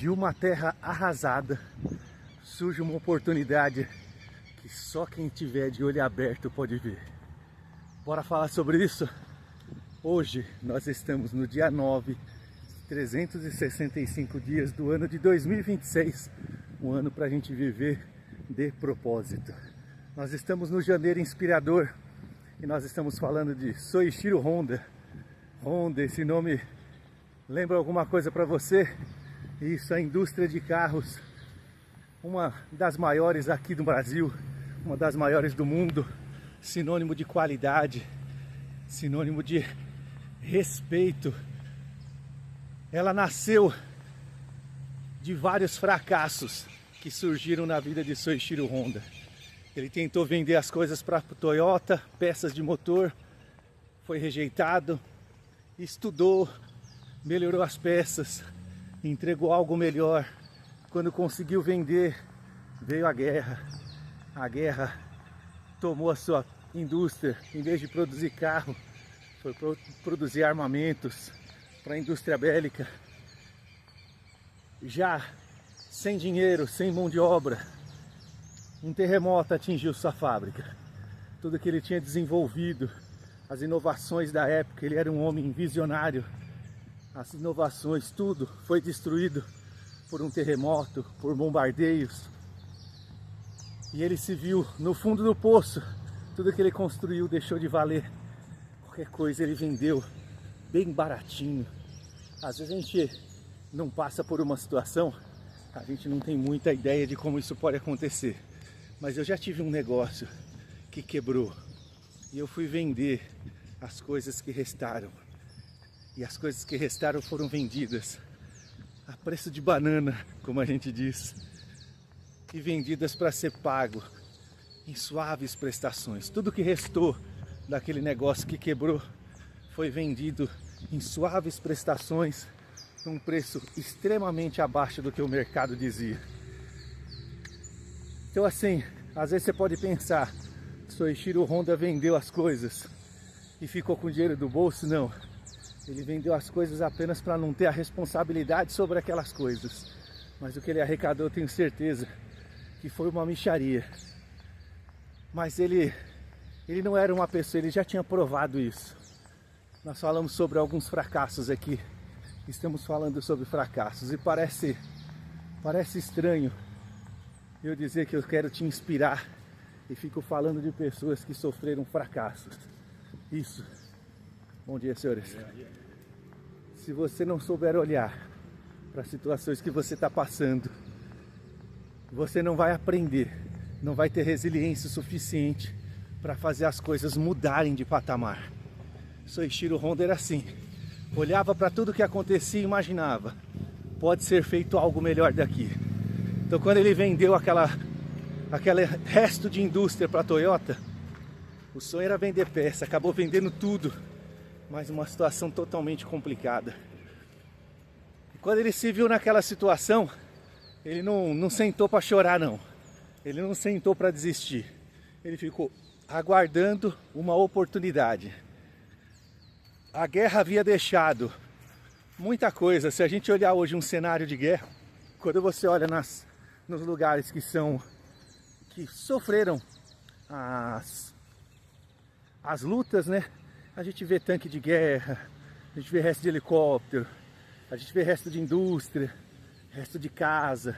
De uma terra arrasada surge uma oportunidade que só quem tiver de olho aberto pode ver. Bora falar sobre isso? Hoje nós estamos no dia 9, 365 dias do ano de 2026, um ano para a gente viver de propósito. Nós estamos no Janeiro Inspirador e nós estamos falando de Soichiro Honda. Honda, esse nome lembra alguma coisa para você? Isso, a indústria de carros, uma das maiores aqui do Brasil, uma das maiores do mundo, sinônimo de qualidade, sinônimo de respeito. Ela nasceu de vários fracassos que surgiram na vida de Soichiro Honda. Ele tentou vender as coisas para Toyota, peças de motor, foi rejeitado, estudou, melhorou as peças, entregou algo melhor. Quando conseguiu vender, veio a guerra. A guerra tomou a sua indústria. Em vez de produzir carro, foi produzir armamentos para a indústria bélica. Já sem dinheiro, sem mão de obra, um terremoto atingiu sua fábrica. Tudo que ele tinha desenvolvido, as inovações da época, ele era um homem visionário. As inovações, tudo foi destruído por um terremoto, por bombardeios. E ele se viu no fundo do poço. Tudo que ele construiu deixou de valer. Qualquer coisa ele vendeu bem baratinho. Às vezes a gente não passa por uma situação, a gente não tem muita ideia de como isso pode acontecer. Mas eu já tive um negócio que quebrou e eu fui vender as coisas que restaram. E as coisas que restaram foram vendidas a preço de banana, como a gente diz, e vendidas para ser pago em suaves prestações. Tudo que restou daquele negócio que quebrou foi vendido em suaves prestações, num preço extremamente abaixo do que o mercado dizia. Então assim, às vezes você pode pensar, Soichiro Honda vendeu as coisas e ficou com o dinheiro do bolso. Não. Ele vendeu as coisas apenas para não ter a responsabilidade sobre aquelas coisas. Mas o que ele arrecadou, eu tenho certeza que foi uma mixaria. Mas ele não era uma pessoa, ele já tinha provado isso. Nós falamos sobre alguns fracassos aqui. Estamos falando sobre fracassos e parece estranho eu dizer que eu quero te inspirar e fico falando de pessoas que sofreram fracassos. Isso. Bom dia, senhores. Se você não souber olhar para as situações que você está passando, você não vai aprender, não vai ter resiliência suficiente para fazer as coisas mudarem de patamar. Soichiro Honda era assim, olhava para tudo que acontecia e imaginava, pode ser feito algo melhor daqui. Então quando ele vendeu aquele resto de indústria para a Toyota, o sonho era vender peça, acabou vendendo tudo, mas uma situação totalmente complicada. E quando ele se viu naquela situação, ele não sentou para chorar não, ele não sentou para desistir, ele ficou aguardando uma oportunidade. A guerra havia deixado muita coisa. Se a gente olhar hoje um cenário de guerra, quando você olha nos lugares que sofreram as lutas, né? A gente vê tanque de guerra, a gente vê resto de helicóptero, a gente vê resto de indústria, resto de casa.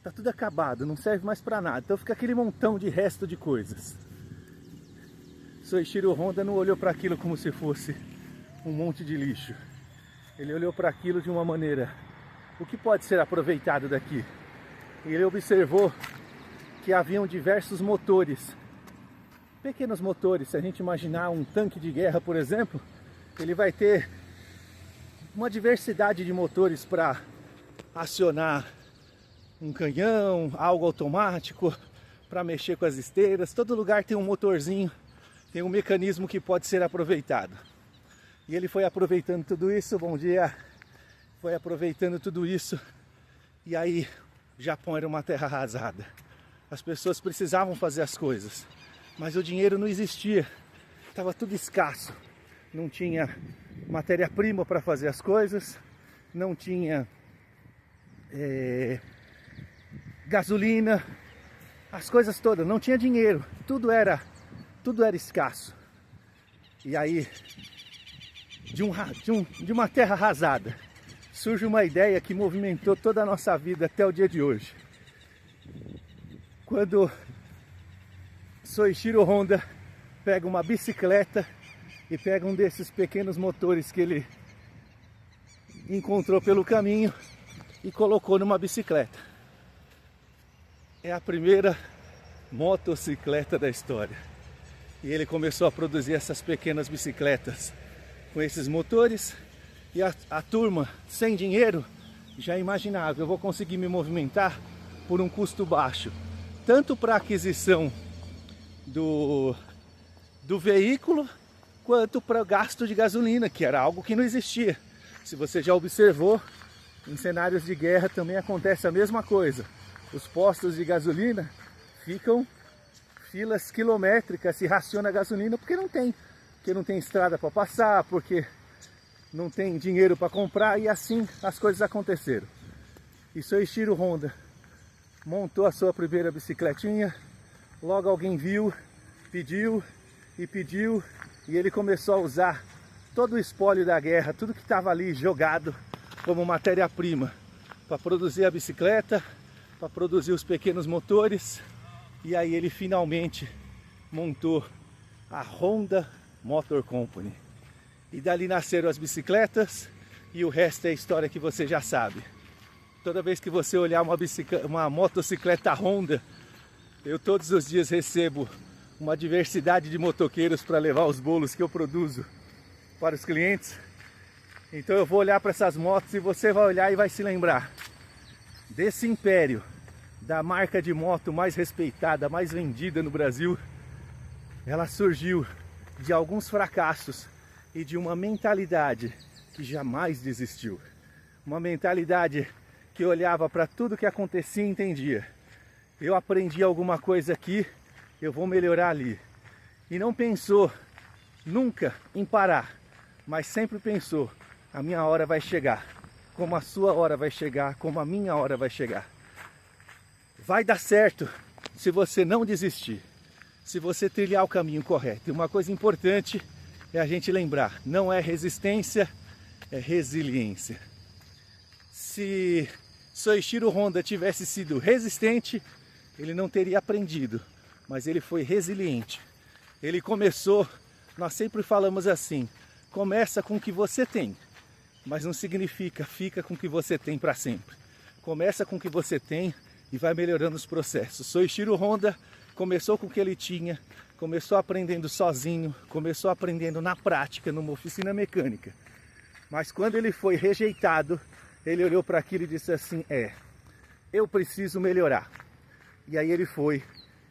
Tá tudo acabado, não serve mais para nada. Então fica aquele montão de resto de coisas. Soichiro Honda não olhou para aquilo como se fosse um monte de lixo. Ele olhou para aquilo de uma maneira: o que pode ser aproveitado daqui? Ele observou que haviam diversos motores, pequenos motores. Se a gente imaginar um tanque de guerra, por exemplo, ele vai ter uma diversidade de motores para acionar um canhão, algo automático, para mexer com as esteiras. Todo lugar tem um motorzinho, tem um mecanismo que pode ser aproveitado. E ele foi aproveitando tudo isso. Bom dia. Foi aproveitando tudo isso. E aí, o Japão era uma terra arrasada. As pessoas precisavam fazer as coisas, mas o dinheiro não existia. Estava tudo escasso. Não tinha matéria-prima para fazer as coisas, não tinha gasolina, as coisas todas, não tinha dinheiro, tudo era escasso. E aí, de uma terra arrasada, surge uma ideia que movimentou toda a nossa vida até o dia de hoje. Quando Soichiro Honda pega uma bicicleta e pega um desses pequenos motores que ele encontrou pelo caminho e colocou numa bicicleta. É a primeira motocicleta da história. E ele começou a produzir essas pequenas bicicletas com esses motores. E a turma, sem dinheiro, já imaginava, eu vou conseguir me movimentar por um custo baixo, tanto para a aquisição do veículo, quanto para o gasto de gasolina, que era algo que não existia. Se você já observou, em cenários de guerra também acontece a mesma coisa. Os postos de gasolina ficam filas quilométricas, se raciona a gasolina porque não tem estrada para passar, porque não tem dinheiro para comprar, e assim as coisas aconteceram. E Soichiro Honda montou a sua primeira bicicletinha, logo alguém viu, pediu, e ele começou a usar todo o espólio da guerra, tudo que estava ali jogado como matéria-prima, para produzir a bicicleta, para produzir os pequenos motores. E aí ele finalmente montou a Honda Motor Company. E dali nasceram as bicicletas, e o resto é história que você já sabe. Toda vez que você olhar uma motocicleta Honda, eu todos os dias recebo uma diversidade de motoqueiros para levar os bolos que eu produzo para os clientes. Então eu vou olhar para essas motos e você vai olhar e vai se lembrar desse império, da marca de moto mais respeitada, mais vendida no Brasil. Ela surgiu de alguns fracassos e de uma mentalidade que jamais desistiu. Uma mentalidade que olhava para tudo que acontecia e entendia: eu aprendi alguma coisa aqui, eu vou melhorar ali. E não pensou nunca em parar, mas sempre pensou: a minha hora vai chegar, como a sua hora vai chegar, como a minha hora vai chegar. Vai dar certo se você não desistir, se você trilhar o caminho correto. E uma coisa importante é a gente lembrar: não é resistência, é resiliência. Se Soichiro Honda tivesse sido resistente, ele não teria aprendido, mas ele foi resiliente. Ele começou, nós sempre falamos assim: começa com o que você tem, mas não significa fica com o que você tem para sempre. Começa com o que você tem e vai melhorando os processos. Soichiro Honda começou com o que ele tinha, começou aprendendo sozinho, começou aprendendo na prática, numa oficina mecânica. Mas quando ele foi rejeitado, ele olhou para aquilo e disse assim: eu preciso melhorar. E aí ele foi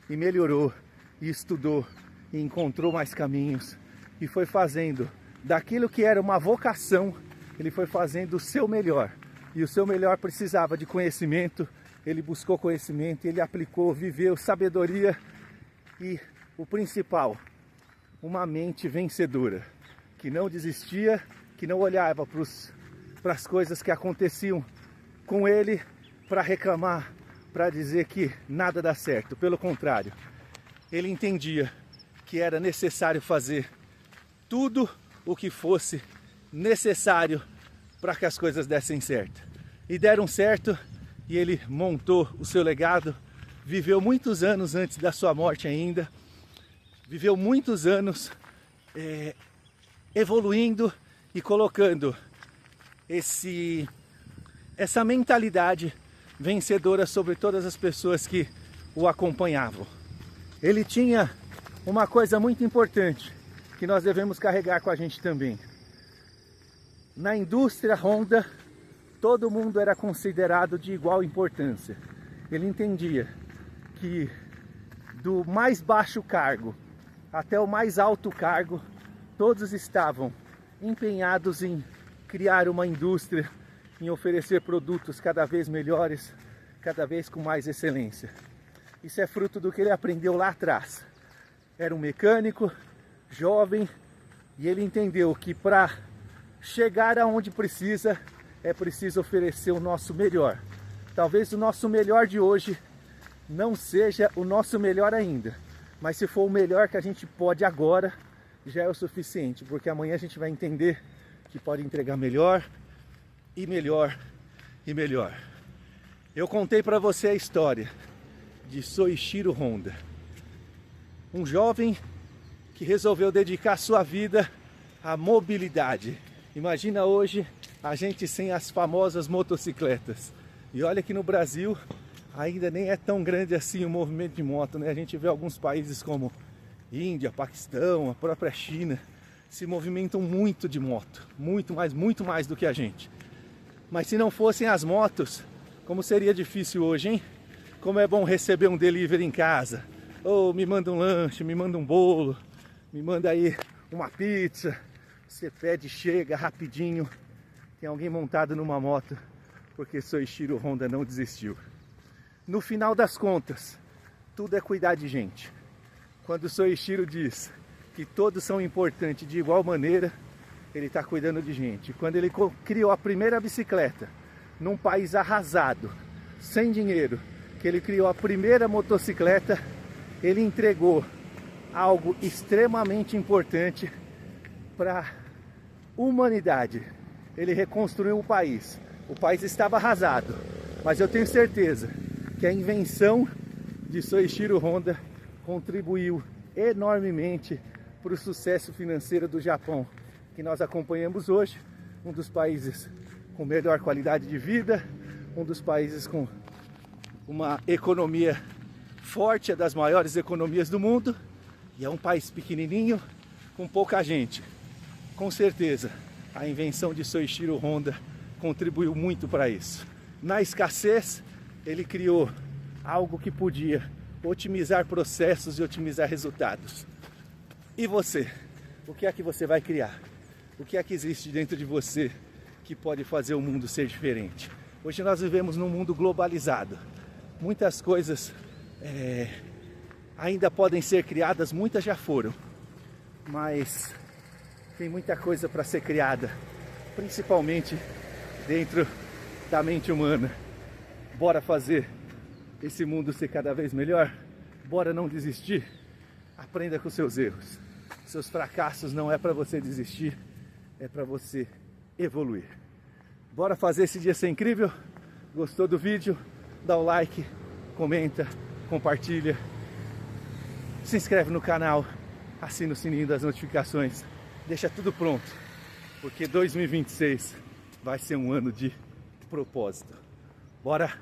e melhorou, e estudou, e encontrou mais caminhos, e foi fazendo daquilo que era uma vocação, ele foi fazendo o seu melhor. E o seu melhor precisava de conhecimento. Ele buscou conhecimento, ele aplicou, viveu sabedoria e, o principal, uma mente vencedora, que não desistia, que não olhava para as coisas que aconteciam com ele para reclamar, para dizer que nada dá certo. Pelo contrário, ele entendia que era necessário fazer tudo o que fosse necessário para que as coisas dessem certo. E deram certo. E ele montou o seu legado, viveu muitos anos antes da sua morte ainda, viveu muitos anos evoluindo e colocando essa mentalidade vencedora sobre todas as pessoas que o acompanhavam. Ele tinha uma coisa muito importante que nós devemos carregar com a gente também. Na indústria Honda, todo mundo era considerado de igual importância. Ele entendia que do mais baixo cargo até o mais alto cargo, todos estavam empenhados em criar uma indústria, em oferecer produtos cada vez melhores, cada vez com mais excelência. Isso é fruto do que ele aprendeu lá atrás. Era um mecânico, jovem, e ele entendeu que para chegar aonde precisa, é preciso oferecer o nosso melhor. Talvez o nosso melhor de hoje não seja o nosso melhor ainda, mas se for o melhor que a gente pode agora, já é o suficiente, porque amanhã a gente vai entender que pode entregar melhor e melhor e melhor. Eu contei para você a história de Soichiro Honda, um jovem que resolveu dedicar sua vida à mobilidade. Imagina hoje a gente sem as famosas motocicletas. E olha que no Brasil ainda nem é tão grande assim o movimento de moto, né? A gente vê alguns países como Índia, Paquistão, a própria China, se movimentam muito de moto, muito mais do que a gente. Mas se não fossem as motos, como seria difícil hoje, hein? Como é bom receber um delivery em casa. Ou me manda um lanche, me manda um bolo, me manda aí uma pizza. Você pede, chega rapidinho. Tem alguém montado numa moto, porque Soichiro Honda não desistiu. No final das contas, tudo é cuidar de gente. Quando o Soichiro diz que todos são importantes de igual maneira, ele está cuidando de gente. Quando ele criou a primeira bicicleta, num país arrasado, sem dinheiro, que ele criou a primeira motocicleta, ele entregou algo extremamente importante para a humanidade. Ele reconstruiu o país. O país estava arrasado, mas eu tenho certeza que a invenção de Soichiro Honda contribuiu enormemente para o sucesso financeiro do Japão, que nós acompanhamos hoje, um dos países com melhor qualidade de vida, um dos países com uma economia forte, é das maiores economias do mundo, e é um país pequenininho, com pouca gente. Com certeza, a invenção de Soichiro Honda contribuiu muito para isso. Na escassez, ele criou algo que podia otimizar processos e otimizar resultados. E você? O que é que você vai criar? O que é que existe dentro de você que pode fazer o mundo ser diferente? Hoje nós vivemos num mundo globalizado. Muitas coisas ainda podem ser criadas, muitas já foram. Mas tem muita coisa para ser criada, principalmente dentro da mente humana. Bora fazer esse mundo ser cada vez melhor? Bora não desistir? Aprenda com seus erros. Seus fracassos não é para você desistir, é para você evoluir. Bora fazer esse dia ser incrível? Gostou do vídeo? Dá o like, comenta, compartilha, se inscreve no canal, assina o sininho das notificações, deixa tudo pronto, porque 2026 vai ser um ano de propósito. Bora?